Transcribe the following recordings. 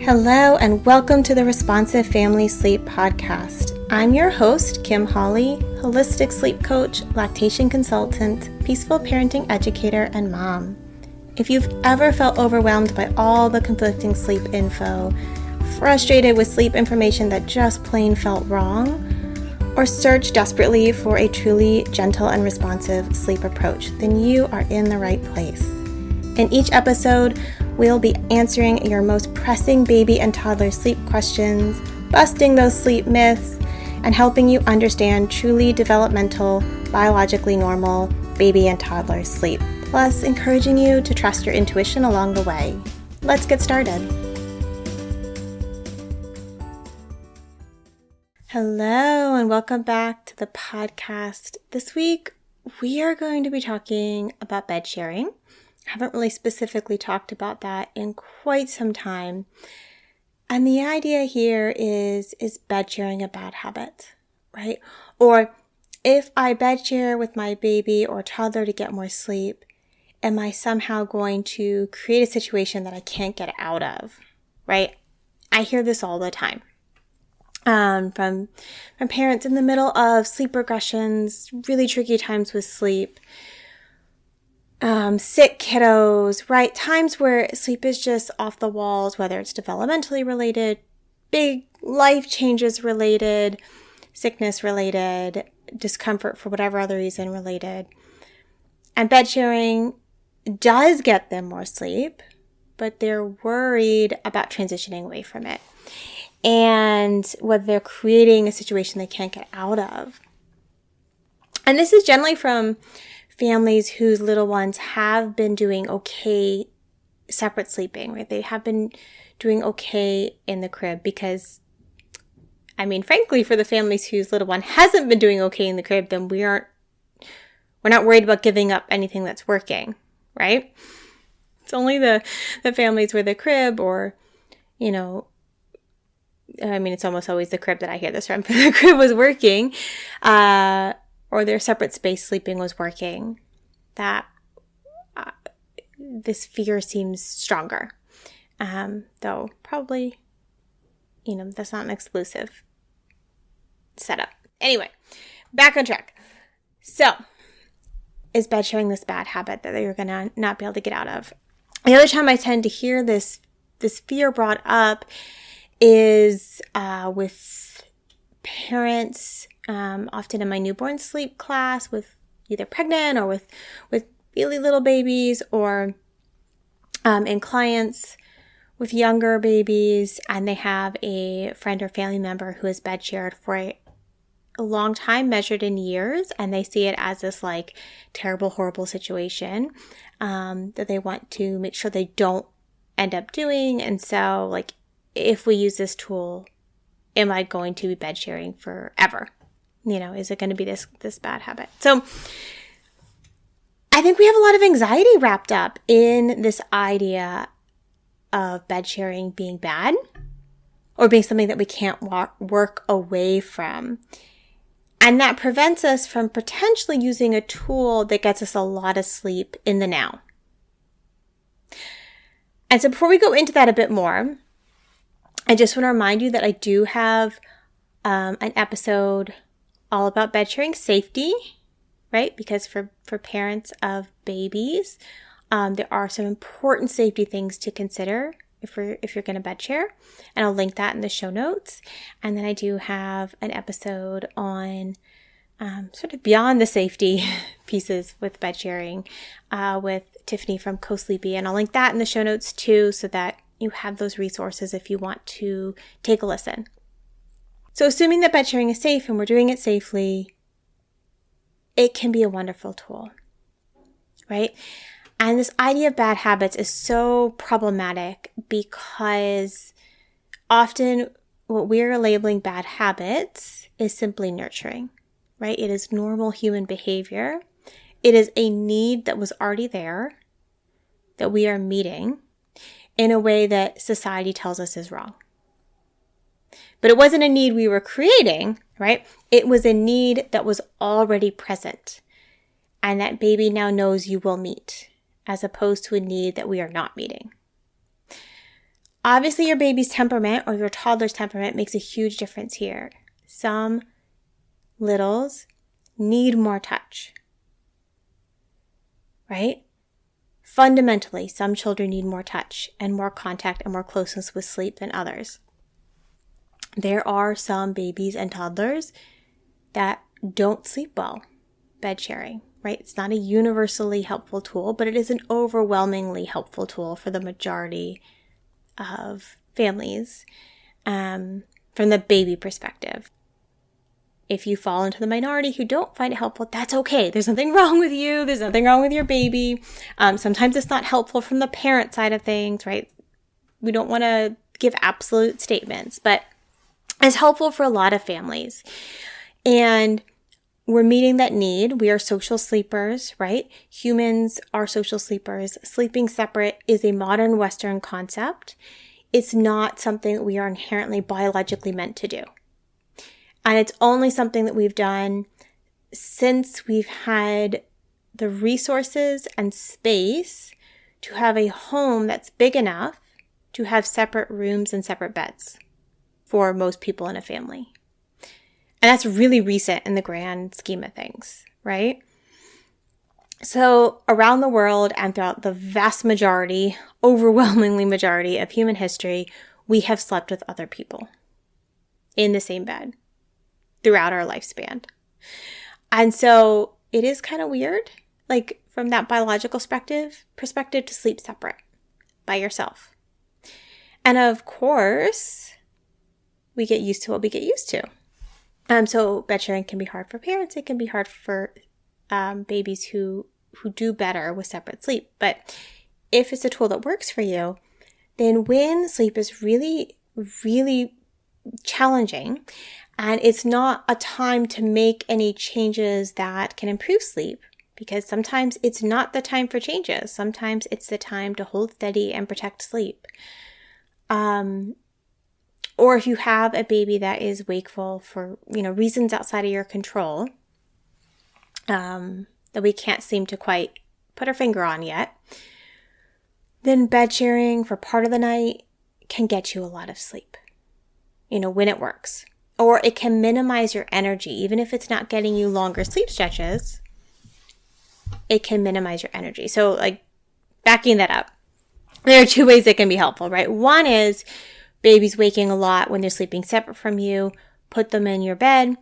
Hello and welcome to the Responsive Family Sleep Podcast. I'm your host, Kim Hawley, holistic sleep coach, lactation consultant, peaceful parenting educator, and mom. If you've ever felt overwhelmed by all the conflicting sleep info, frustrated with sleep information that just plain felt wrong, or searched desperately for a truly gentle and responsive sleep approach, then you are in the right place. In each episode, we'll be answering your most pressing baby and toddler sleep questions, busting those sleep myths, and helping you understand truly developmental, biologically normal baby and toddler sleep, plus encouraging you to trust your intuition along the way. Let's get started. Hello, and welcome back to the podcast. This week, we are going to be talking about bed sharing. Haven't really specifically talked about that in quite some time. And the idea here is bed sharing a bad habit, right? Or if I bed share with my baby or toddler to get more sleep, am I somehow going to create a situation that I can't get out of, right? I hear this all the time from parents in the middle of sleep regressions, really tricky times with sleep. Sick kiddos, right? Times where sleep is just off the walls, whether it's developmentally related, big life changes related, sickness related, discomfort for whatever other reason related. And bed sharing does get them more sleep, but they're worried about transitioning away from it and whether they're creating a situation they can't get out of. And this is generally from families whose little ones have been doing okay separate sleeping, right? They have been doing okay in the crib because, frankly, for the families whose little one hasn't been doing okay in the crib, then we're not worried about giving up anything that's working, right? It's only the families where the crib or, it's almost always the crib that I hear this from. The crib was working, or their separate space sleeping was working, that this fear seems stronger. Though probably, that's not an exclusive setup. Anyway, back on track. So, is bed sharing this bad habit that you're going to not be able to get out of? The other time I tend to hear this fear brought up is with parents, often in my newborn sleep class with either pregnant or with really little babies, or in clients with younger babies, and they have a friend or family member who has bed shared for a long time, measured in years, and they see it as this terrible, horrible situation that they want to make sure they don't end up doing. And so if we use this tool, am I going to be bed sharing forever? Is it going to be this bad habit? So I think we have a lot of anxiety wrapped up in this idea of bed sharing being bad or being something that we can't work away from. And that prevents us from potentially using a tool that gets us a lot of sleep in the now. And so before we go into that a bit more, I just want to remind you that I do have an episode all about bed sharing safety, right? Because for parents of babies, there are some important safety things to consider if you're going to bed share, and I'll link that in the show notes. And then I do have an episode on sort of beyond the safety pieces with bed sharing with Tiffany from Co-Sleepy, and I'll link that in the show notes too, so that you have those resources if you want to take a listen. So assuming that bed sharing is safe and we're doing it safely, it can be a wonderful tool, right? And this idea of bad habits is so problematic because often what we're labeling bad habits is simply nurturing, right? It is normal human behavior. It is a need that was already there that we are meeting in a way that society tells us is wrong. But it wasn't a need we were creating, right? It was a need that was already present and that baby now knows you will meet, as opposed to a need that we are not meeting. Obviously, your baby's temperament or your toddler's temperament makes a huge difference here. Some littles need more touch, right? Fundamentally, some children need more touch and more contact and more closeness with sleep than others. There are some babies and toddlers that don't sleep well, bed sharing, right? It's not a universally helpful tool, but it is an overwhelmingly helpful tool for the majority of families from the baby perspective. If you fall into the minority who don't find it helpful, that's okay. There's nothing wrong with you. There's nothing wrong with your baby. Sometimes it's not helpful from the parent side of things, right? We don't want to give absolute statements, but it's helpful for a lot of families. And we're meeting that need. We are social sleepers, right? Humans are social sleepers. Sleeping separate is a modern Western concept. It's not something that we are inherently biologically meant to do. And it's only something that we've done since we've had the resources and space to have a home that's big enough to have separate rooms and separate beds for most people in a family. And that's really recent in the grand scheme of things, right? So around the world and throughout the vast majority, overwhelmingly majority of human history, we have slept with other people in the same bed throughout our lifespan. And so it is kind of weird, like from that biological perspective to sleep separate by yourself. And of course, we get used to what we get used to. So bed sharing can be hard for parents. It can be hard for babies who do better with separate sleep. But if it's a tool that works for you, then when sleep is really, really challenging and it's not a time to make any changes that can improve sleep, because sometimes it's not the time for changes. Sometimes it's the time to hold steady and protect sleep. Or if you have a baby that is wakeful for, reasons outside of your control, that we can't seem to quite put our finger on yet, then bed sharing for part of the night can get you a lot of sleep, when it works. Or it can minimize your energy. Even if it's not getting you longer sleep stretches, it can minimize your energy. So like backing that up, there are two ways that can be helpful, right? One is babies waking a lot when they're sleeping separate from you, put them in your bed,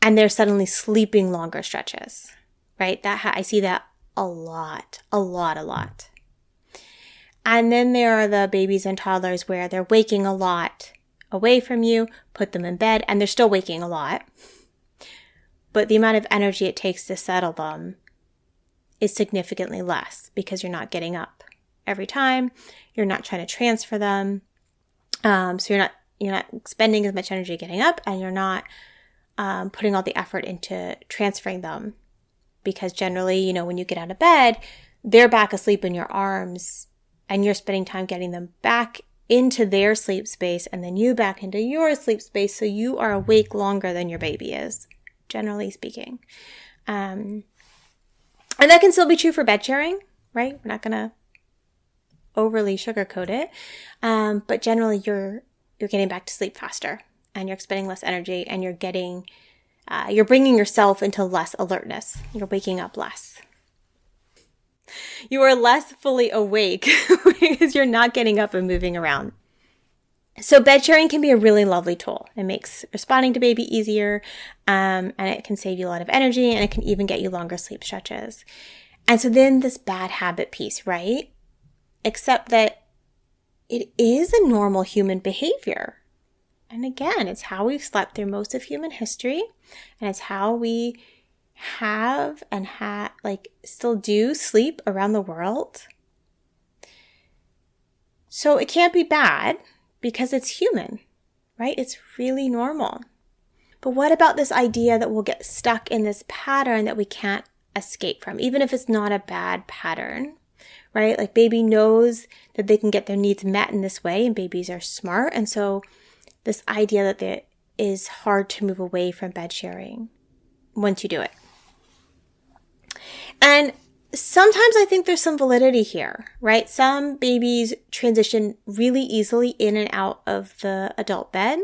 and they're suddenly sleeping longer stretches, right? I see that a lot. And then there are the babies and toddlers where they're waking a lot away from you, put them in bed, and they're still waking a lot. But the amount of energy it takes to settle them is significantly less because you're not getting up every time. You're not trying to transfer them. So you're not spending as much energy getting up, and you're not putting all the effort into transferring them, because generally, when you get out of bed, they're back asleep in your arms and you're spending time getting them back into their sleep space and then you back into your sleep space. So you are awake longer than your baby is, generally speaking. And that can still be true for bed sharing, right? We're not going to overly sugarcoat it. But generally you're getting back to sleep faster and you're expending less energy and you're bringing yourself into less alertness. You're waking up less. You are less fully awake because you're not getting up and moving around. So bed sharing can be a really lovely tool. It makes responding to baby easier, and it can save you a lot of energy, and it can even get you longer sleep stretches. And so then this bad habit piece, right? Except that it is a normal human behavior. And again, it's how we've slept through most of human history, and it's how we have and still do sleep around the world. So it can't be bad because it's human, right? It's really normal. But what about this idea that we'll get stuck in this pattern that we can't escape from, even if it's not a bad pattern, right? Like baby knows that they can get their needs met in this way, and babies are smart. And so this idea that it is hard to move away from bed sharing once you do it. And sometimes I think there's some validity here, right? Some babies transition really easily in and out of the adult bed,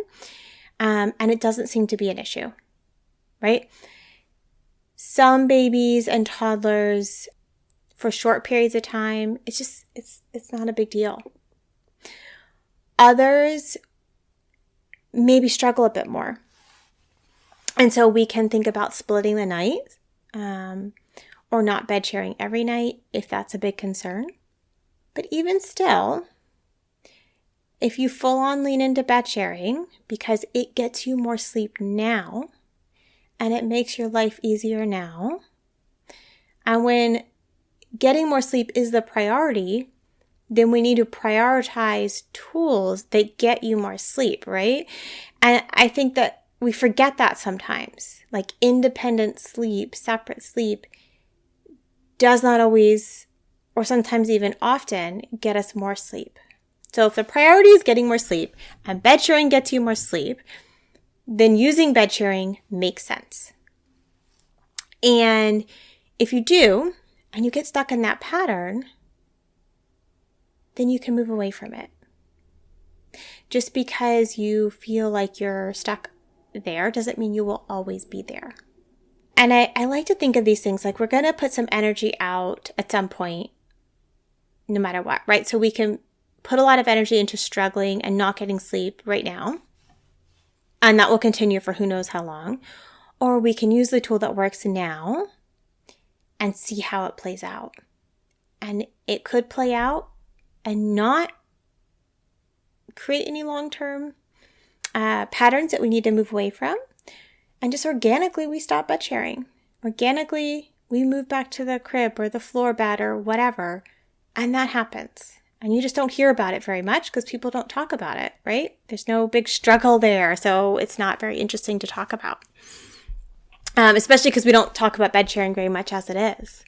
and it doesn't seem to be an issue, right? Some babies and toddlers, for short periods of time, it's not a big deal. Others maybe struggle a bit more. And so we can think about splitting the night, or not bed sharing every night if that's a big concern. But even still, if you full on lean into bed sharing because it gets you more sleep now and it makes your life easier now, and when getting more sleep is the priority, then we need to prioritize tools that get you more sleep, right? And I think that we forget that sometimes. Like independent sleep, separate sleep, does not always, or sometimes even often, get us more sleep. So if the priority is getting more sleep and bed sharing gets you more sleep, then using bed sharing makes sense. And if you do, and you get stuck in that pattern, then you can move away from it. Just because you feel like you're stuck there doesn't mean you will always be there. And I like to think of these things like we're going to put some energy out at some point, no matter what, right? So we can put a lot of energy into struggling and not getting sleep right now. And that will continue for who knows how long. Or we can use the tool that works now and see how it plays out. And it could play out and not create any long-term patterns that we need to move away from. And just organically, we stop bed sharing. Organically, we move back to the crib or the floor bed or whatever. And that happens. And you just don't hear about it very much because people don't talk about it, right? There's no big struggle there. So it's not very interesting to talk about. Especially because we don't talk about bed sharing very much as it is.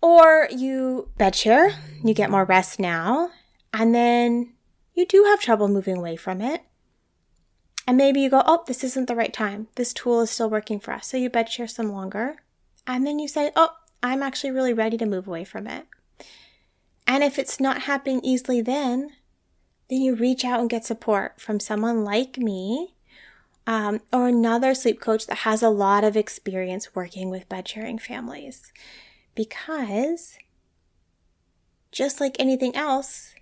Or you bed share, you get more rest now, and then you do have trouble moving away from it. And maybe you go, oh, this isn't the right time. This tool is still working for us. So you bed share some longer. And then you say, oh, I'm actually really ready to move away from it. And if it's not happening easily then you reach out and get support from someone like me, or another sleep coach that has a lot of experience working with bed sharing families. Because just like anything else,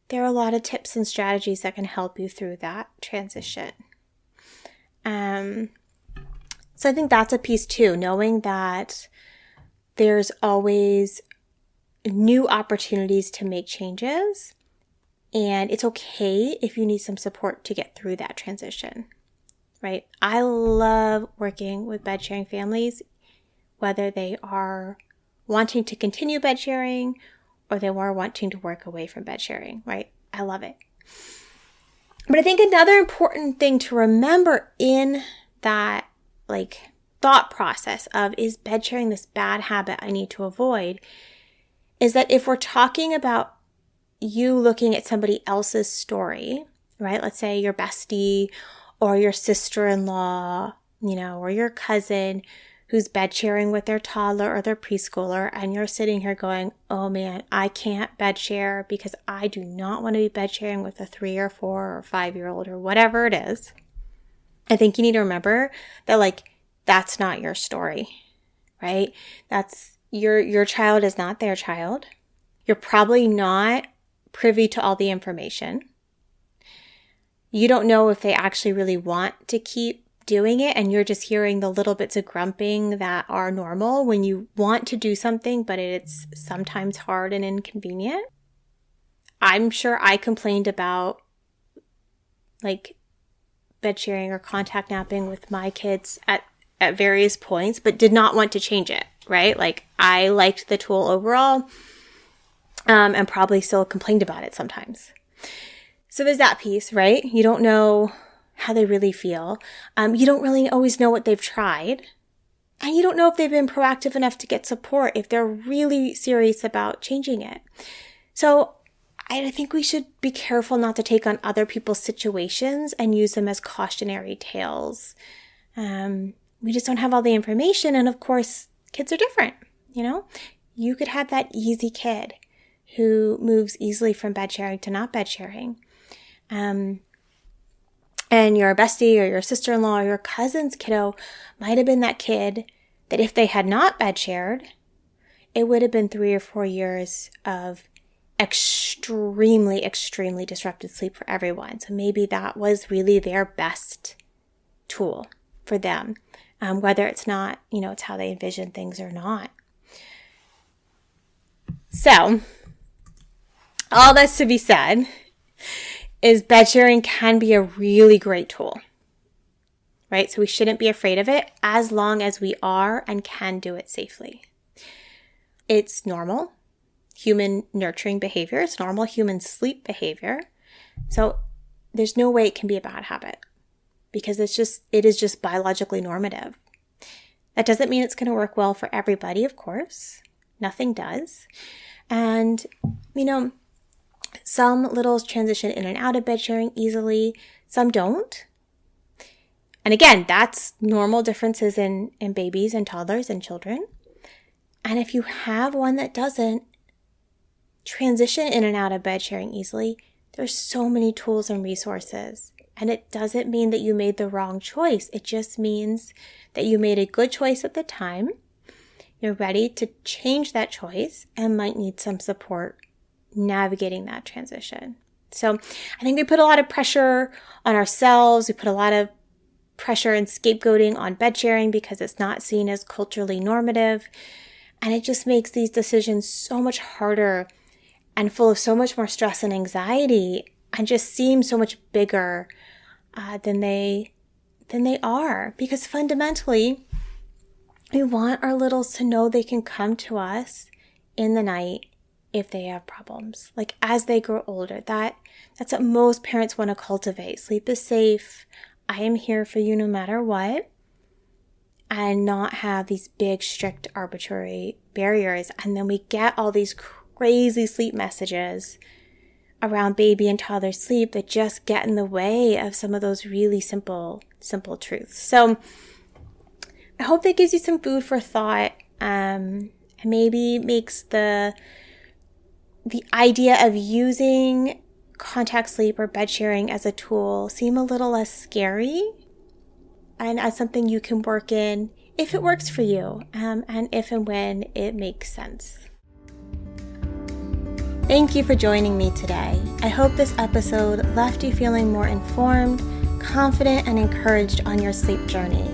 there are a lot of tips and strategies that can help you through that transition. So I think that's a piece too, knowing that there's always new opportunities to make changes, and it's okay if you need some support to get through that transition, right? I love working with bed sharing families, whether they are wanting to continue bed sharing or they are wanting to work away from bed sharing, right? I love it. But I think another important thing to remember in that thought process of, is bed sharing this bad habit I need to avoid, is that if we're talking about you looking at somebody else's story, right? Let's say your bestie or your sister-in-law, or your cousin who's bed sharing with their toddler or their preschooler, and you're sitting here going, oh man, I can't bed share because I do not want to be bed sharing with a 3 or 4 or 5-year-old or whatever it is. I think you need to remember that that's not your story, right? That's your child is not their child. You're probably not privy to all the information. You don't know if they actually really want to keep doing it, and you're just hearing the little bits of grumping that are normal when you want to do something, but it's sometimes hard and inconvenient. I'm sure I complained about bed sharing or contact napping with my kids at various points, but did not want to change it, right? I liked the tool overall, and probably still complained about it sometimes. So there's that piece, right? You don't know how they really feel. You don't really always know what they've tried. And you don't know if they've been proactive enough to get support, if they're really serious about changing it. So I think we should be careful not to take on other people's situations and use them as cautionary tales. We just don't have all the information. And of course, kids are different. You could have that easy kid who moves easily from bed sharing to not bed sharing. And your bestie or your sister-in-law or your cousin's kiddo might have been that kid that if they had not bed shared, it would have been 3 or 4 years of extremely, extremely disrupted sleep for everyone. So maybe that was really their best tool for them, whether it's not, it's how they envision things or not. So, all that's to be said is bed sharing can be a really great tool, right? So we shouldn't be afraid of it as long as we are and can do it safely. It's normal human nurturing behavior. It's normal human sleep behavior. So there's no way it can be a bad habit because it is just biologically normative. That doesn't mean it's going to work well for everybody, of course. Nothing does. And, some littles transition in and out of bed sharing easily. Some don't. And again, that's normal differences in babies and toddlers and children. And if you have one that doesn't transition in and out of bed sharing easily, there's so many tools and resources. And it doesn't mean that you made the wrong choice. It just means that you made a good choice at the time. You're ready to change that choice and might need some support navigating that transition. So I think we put a lot of pressure on ourselves. We put a lot of pressure and scapegoating on bed sharing because it's not seen as culturally normative. And it just makes these decisions so much harder and full of so much more stress and anxiety and just seem so much bigger than they are. Because fundamentally, we want our littles to know they can come to us in the night if they have problems. Like as they grow older, that's what most parents want to cultivate. Sleep is safe. I am here for you no matter what. And not have these big, strict, arbitrary barriers. And then we get all these crazy sleep messages around baby and toddler sleep that just get in the way of some of those really simple truths. So I hope that gives you some food for thought, and maybe makes the idea of using contact sleep or bed sharing as a tool seem a little less scary and as something you can work in if it works for you, and if and when it makes sense. Thank you for joining me today. I hope this episode left you feeling more informed, confident, and encouraged on your sleep journey.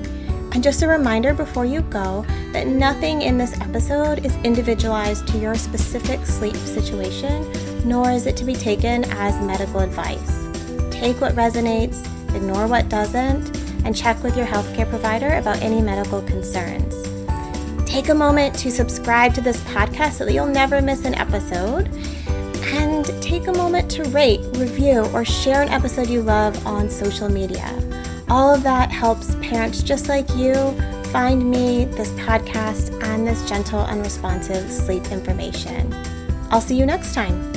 And just a reminder before you go that nothing in this episode is individualized to your specific sleep situation, nor is it to be taken as medical advice. Take what resonates, ignore what doesn't, and check with your healthcare provider about any medical concerns. Take a moment to subscribe to this podcast so that you'll never miss an episode. And take a moment to rate, review, or share an episode you love on social media. All of that helps parents just like you find me, this podcast, and this gentle and responsive sleep information. I'll see you next time.